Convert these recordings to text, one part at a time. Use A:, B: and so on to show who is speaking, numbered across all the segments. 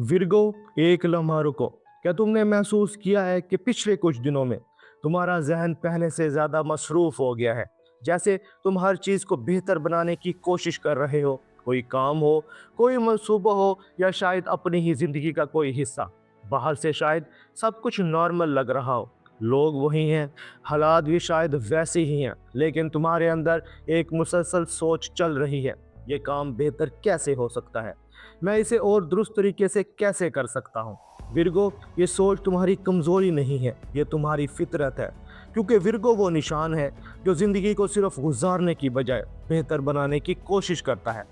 A: Virgo, एक लम्हा रुको। क्या तुमने महसूस किया है कि पिछले कुछ दिनों में तुम्हारा जहन पहले से ज़्यादा मसरूफ़ हो गया है? जैसे तुम हर चीज़ को बेहतर बनाने की कोशिश कर रहे हो, कोई काम हो, कोई मंसूबा हो या शायद अपनी ही ज़िंदगी का कोई हिस्सा। बाहर से शायद सब कुछ नॉर्मल लग रहा हो, लोग वही हैं, हालात भी शायद वैसे ही हैं, लेकिन तुम्हारे अंदर एक मुसलसल सोच चल रही है, ये काम बेहतर कैसे हो सकता है? मैं इसे और दुरुस्त तरीके से कैसे कर सकता हूँ? विर्गो, ये सोच तुम्हारी कमज़ोरी नहीं है, ये तुम्हारी फितरत है। क्योंकि विर्गो वो निशान है जो ज़िंदगी को सिर्फ गुजारने की बजाय बेहतर बनाने की कोशिश करता है।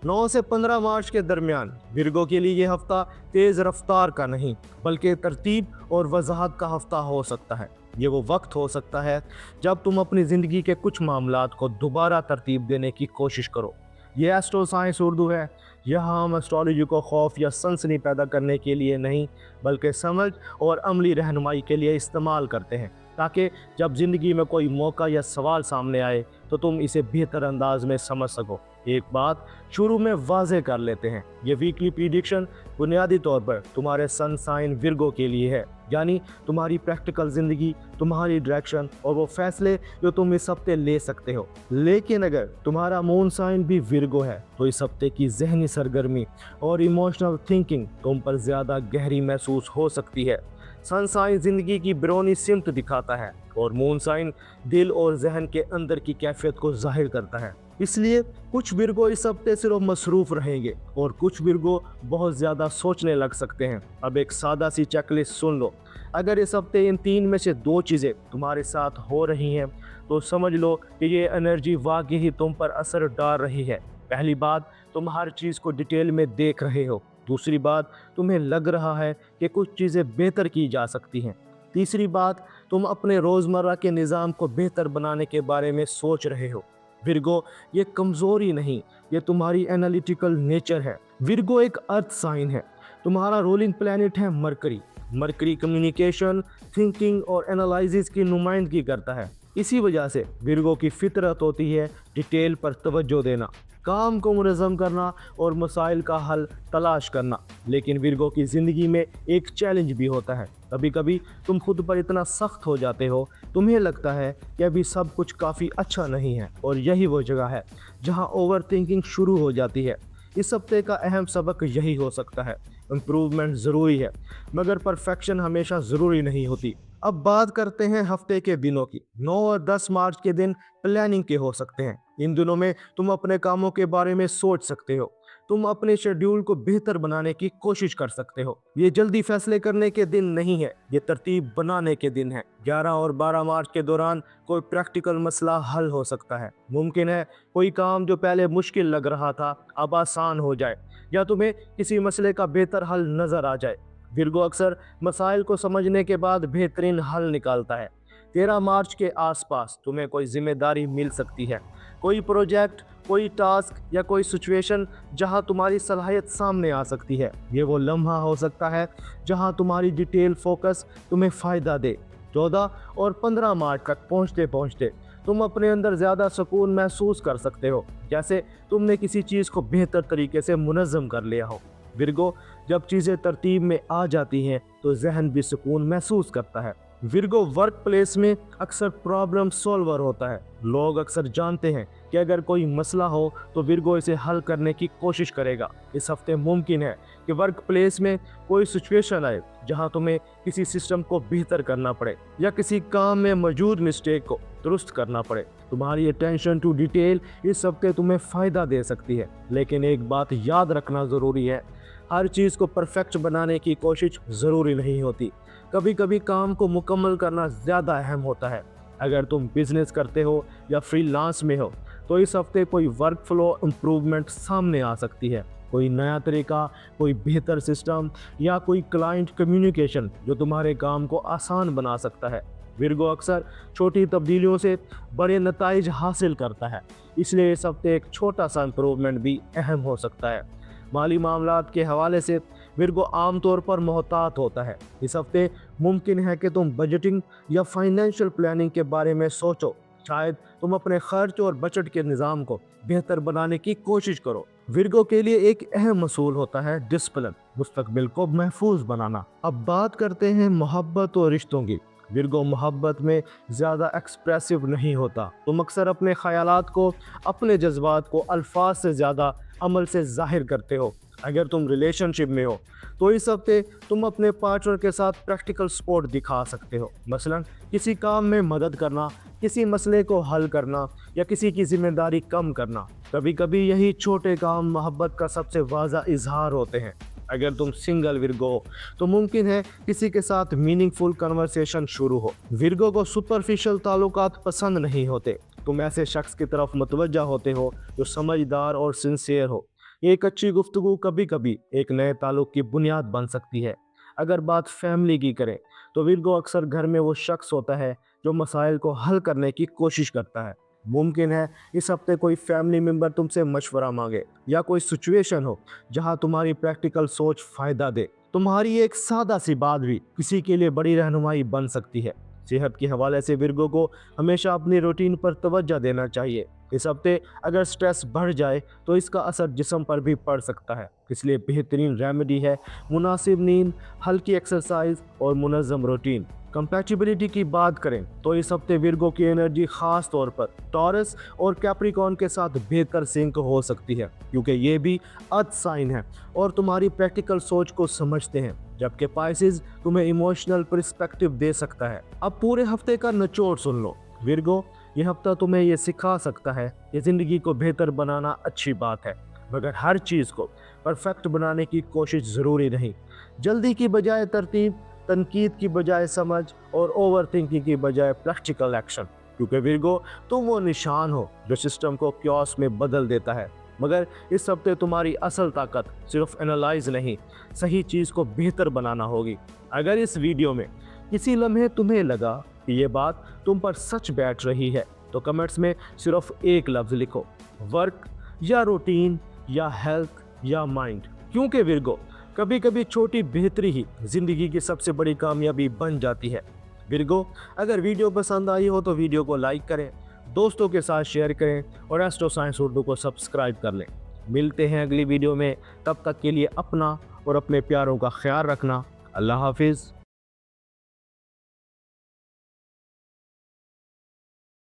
A: 9 से 15 मार्च के दरमियान विर्गो के लिए ये हफ्ता तेज़ रफ्तार का नहीं, बल्कि तरतीब और वजाहत का हफ्ता हो सकता है। ये वो वक्त हो सकता है जब तुम अपनी ज़िंदगी के कुछ मामलात को दोबारा तरतीब देने की कोशिश करो। ये एस्ट्रो साइंस उर्दू है। यहाँ हम एस्ट्रोलॉजी को खौफ या सनसनी पैदा करने के लिए नहीं, बल्कि समझ और अमली रहनुमाई के लिए इस्तेमाल करते हैं, ताकि जब ज़िंदगी में कोई मौका या सवाल सामने आए तो तुम इसे बेहतर अंदाज में समझ सको। एक बात शुरू में वाज़ेह कर लेते हैं, ये वीकली प्रिडिक्शन बुनियादी तौर पर तुम्हारे सन साइन विर्गो के लिए है, यानी तुम्हारी प्रैक्टिकल ज़िंदगी, तुम्हारी डायरेक्शन और वो फैसले जो तुम इस हफ्ते ले सकते हो। लेकिन अगर तुम्हारा मून साइन भी विर्गो है तो इस हफ्ते की जहनी सरगर्मी और इमोशनल थिंकिंग तुम पर ज़्यादा गहरी महसूस हो सकती है। सन साइन ज़िंदगी की बैरूनी सिमत दिखाता है और मून साइन दिल और जहन के अंदर की कैफियत को जाहिर करता है। इसलिए कुछ विर्गो इस हफ्ते सिर्फ मसरूफ़ रहेंगे और कुछ विर्गो बहुत ज़्यादा सोचने लग सकते हैं। अब एक सादा सी चेकलिस्ट सुन लो। अगर इस हफ्ते इन 3 में से 2 चीज़ें तुम्हारे साथ हो रही हैं तो समझ लो कि ये एनर्जी वाकई ही तुम पर असर डाल रही है। पहली बात, तुम हर चीज़ को डिटेल में देख रहे हो। दूसरी बात, तुम्हें लग रहा है कि कुछ चीज़ें बेहतर की जा सकती हैं। तीसरी बात, तुम अपने रोज़मर्रा के निज़ाम को बेहतर बनाने के बारे में सोच रहे हो। विर्गो, ये कमज़ोरी नहीं, ये तुम्हारी एनालिटिकल नेचर है। विर्गो एक अर्थ साइन है। तुम्हारा रूलिंग प्लैनेट है मरकरी। मरकरी कम्युनिकेशन, थिंकिंग और एनालिसिस की नुमाइंदगी करता है। इसी वजह से विर्गो की फितरत होती है डिटेल पर तवज्जो देना, काम को मुनज़्ज़म करना और मसाइल का हल तलाश करना। लेकिन विर्गो की ज़िंदगी में एक चैलेंज भी होता है। कभी कभी तुम खुद पर इतना सख्त हो जाते हो, तुम्हें लगता है कि अभी सब कुछ काफ़ी अच्छा नहीं है, और यही वो जगह है जहां ओवर थिंकिंग शुरू हो जाती है। इस हफ्ते का अहम सबक यही हो सकता है, इम्प्रूवमेंट ज़रूरी है, मगर परफेक्शन हमेशा ज़रूरी नहीं होती। अब बात करते हैं हफ्ते के दिनों की। 9 और 10 मार्च के दिन प्लानिंग के हो सकते हैं। इन दिनों में तुम अपने कामों के बारे में सोच सकते हो, तुम अपने शेड्यूल को बेहतर बनाने की कोशिश कर सकते हो। ये जल्दी फैसले करने के दिन नहीं है, ये तरतीब बनाने के दिन है। 11 और 12 मार्च के दौरान कोई प्रैक्टिकल मसला हल हो सकता है। मुमकिन है कोई काम जो पहले मुश्किल लग रहा था अब आसान हो जाए, या तुम्हें किसी मसले का बेहतर हल नज़र आ जाए। विर्गो अक्सर मसाइल को समझने के बाद बेहतरीन हल निकालता है। 13 मार्च के आसपास तुम्हें कोई जिम्मेदारी मिल सकती है, कोई प्रोजेक्ट, कोई टास्क या कोई सिचुएशन जहां तुम्हारी सलाहियत सामने आ सकती है। ये वो लम्हा हो सकता है जहां तुम्हारी डिटेल फोकस तुम्हें फ़ायदा दे। 14 और 15 मार्च तक पहुंचते पहुंचते तुम अपने अंदर ज़्यादा सुकून महसूस कर सकते हो, जैसे तुमने किसी चीज़ को बेहतर तरीके से मुनज़्ज़म कर लिया हो। विर्गो, जब चीज़ें तरतीब में आ जाती हैं तो जहन भी सुकून महसूस करता है। विर्गो वर्क प्लेस में अक्सर प्रॉब्लम सॉल्वर होता है। लोग अक्सर जानते हैं कि अगर कोई मसला हो तो विर्गो इसे हल करने की कोशिश करेगा। इस हफ्ते मुमकिन है कि वर्क प्लेस में कोई सिचुएशन आए जहां तुम्हें किसी सिस्टम को बेहतर करना पड़े या किसी काम में मौजूद मिस्टेक को दुरुस्त करना पड़े। तुम्हारी अटेंशन टू डिटेल इस हफ्ते तुम्हें फ़ायदा दे सकती है, लेकिन एक बात याद रखना ज़रूरी है, हर चीज़ को परफेक्ट बनाने की कोशिश ज़रूरी नहीं होती। कभी कभी काम को मुकम्मल करना ज़्यादा अहम होता है। अगर तुम बिजनेस करते हो या फ्रीलांस में हो तो इस हफ्ते कोई वर्क फ्लो इम्प्रूवमेंट सामने आ सकती है। कोई नया तरीका, कोई बेहतर सिस्टम या कोई क्लाइंट कम्युनिकेशन जो तुम्हारे काम को आसान बना सकता है। विर्गो अक्सर छोटी तब्दीलियों से बड़े नताइज हासिल करता है, इसलिए इस हफ्ते एक छोटा सा इम्प्रूवमेंट भी अहम हो सकता है। माली मामलात के हवाले से विर्गो आमतौर पर मोहतात होता है। इस हफ्ते मुमकिन है कि तुम बजटिंग या फाइनेंशियल प्लानिंग के बारे में सोचो। शायद तुम अपने खर्च और बजट के निज़ाम को बेहतर बनाने की कोशिश करो। विर्गो के लिए एक अहम मसूल होता है डिसिप्लिन। मुस्तकबिल को महफूज बनाना। अब बात करते हैं मोहब्बत और रिश्तों की। विर्गो मोहब्बत में ज़्यादा एक्सप्रेसिव नहीं होता। तुम अक्सर अपने ख़यालात को, अपने जज्बात को अल्फाज से ज़्यादा अमल से ज़ाहिर करते हो। अगर तुम रिलेशनशिप में हो तो इस हफ्ते तुम अपने पार्टनर के साथ प्रैक्टिकल सपोर्ट दिखा सकते हो। मसलन किसी काम में मदद करना, किसी मसले को हल करना या किसी की जिम्मेदारी कम करना। कभी कभी यही छोटे काम मोहब्बत का सबसे वाज़ा इजहार होते हैं। अगर तुम सिंगल विर्गो हो तो मुमकिन है किसी के साथ मीनिंगफुल कन्वर्सेशन शुरू हो। विर्गो को सुपरफिशियल ताल्लुकात पसंद नहीं होते। तुम ऐसे शख्स की तरफ मुतवज्जा होते हो जो समझदार और सिंसियर हो। एक अच्छी गुफ्तगू कभी कभी एक नए ताल्लुक की बुनियाद बन सकती है। अगर बात फैमिली की करें तो विर्गो अक्सर घर में वो शख्स होता है जो मसाइल को हल करने की कोशिश करता है। मुमकिन है इस हफ्ते कोई फैमिली मेम्बर तुमसे मशवरा मांगे या कोई सिचुएशन हो जहां तुम्हारी प्रैक्टिकल सोच फ़ायदा दे। तुम्हारी एक सादा सी बात भी किसी के लिए बड़ी रहनुमाई बन सकती है। सेहत के हवाले से विर्गो को हमेशा अपनी रूटीन पर तवज्जो देना चाहिए। इस हफ्ते अगर स्ट्रेस बढ़ जाए तो इसका असर जिस्म पर भी पड़ सकता है, इसलिए बेहतरीन रेमेडी है मुनासिब नींद, हल्की एक्सरसाइज और मुनज़्ज़म रूटीन। कंपैटिबिलिटी की बात करें तो इस हफ्ते विर्गो की एनर्जी खास तौर पर टॉरस और कैप्रिकॉर्न के साथ बेहतर सिंक हो सकती है, क्योंकि ये भी अर्थ साइन है और तुम्हारी प्रैक्टिकल सोच को समझते हैं, जबकि पाइसेस तुम्हें इमोशनल पर्सपेक्टिव दे सकता है। अब पूरे हफ्ते का निचोड़ सुन लो। विर्गो, यह हफ्ता तुम्हें यह सिखा सकता है कि ज़िंदगी को बेहतर बनाना अच्छी बात है, मगर हर चीज़ को परफेक्ट बनाने की कोशिश ज़रूरी नहीं। जल्दी की बजाय तरतीब, तनकीद की बजाय समझ और ओवर थिंकिंग की बजाय प्रैक्टिकल एक्शन। क्योंकि विर्गो, तुम वो निशान हो जो सिस्टम को क्योस में बदल देता है। मगर इस हफ्ते तुम्हारी असल ताकत सिर्फ एनालाइज नहीं, सही चीज़ को बेहतर बनाना होगी। अगर इस वीडियो में किसी लम्हे तुम्हें लगा कि ये बात तुम पर सच बैठ रही है तो कमेंट्स में सिर्फ एक लफ्ज़ लिखो, वर्क या रूटीन या हेल्थ या माइंड। क्योंकि विर्गो, कभी कभी छोटी बेहतरी ही ज़िंदगी की सबसे बड़ी कामयाबी बन जाती है। विर्गो, अगर वीडियो पसंद आई हो तो वीडियो को लाइक करें, दोस्तों के साथ शेयर करें और एस्ट्रो साइंस उर्दू को सब्सक्राइब कर लें। मिलते हैं अगली वीडियो में, तब तक के लिए अपना और अपने प्यारों का ख्याल रखना। अल्लाह हाफिज़।